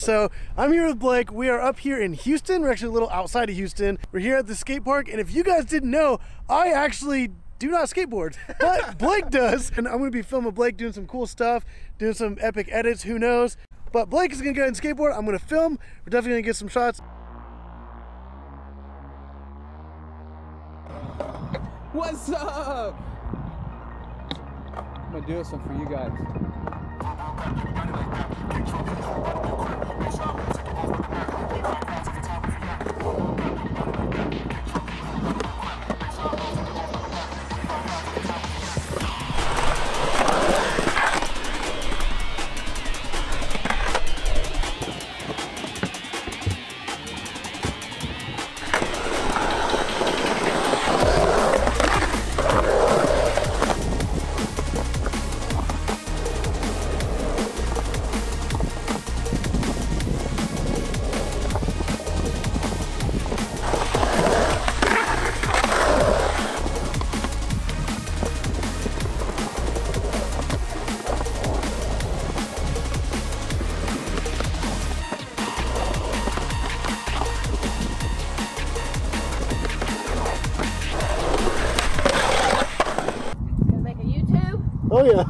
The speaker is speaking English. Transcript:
So I'm here with Blake. We are up here in Houston. We're actually a little outside of Houston. We're here at the skate park, and if you guys didn't know, I actually do not skateboard, but Blake does. And I'm gonna be filming Blake doing some cool stuff, doing some epic edits, who knows. But Blake is gonna go ahead and skateboard. I'm gonna film. We're definitely gonna get some shots. What's up? I'm gonna do something for you guys. Oh yeah.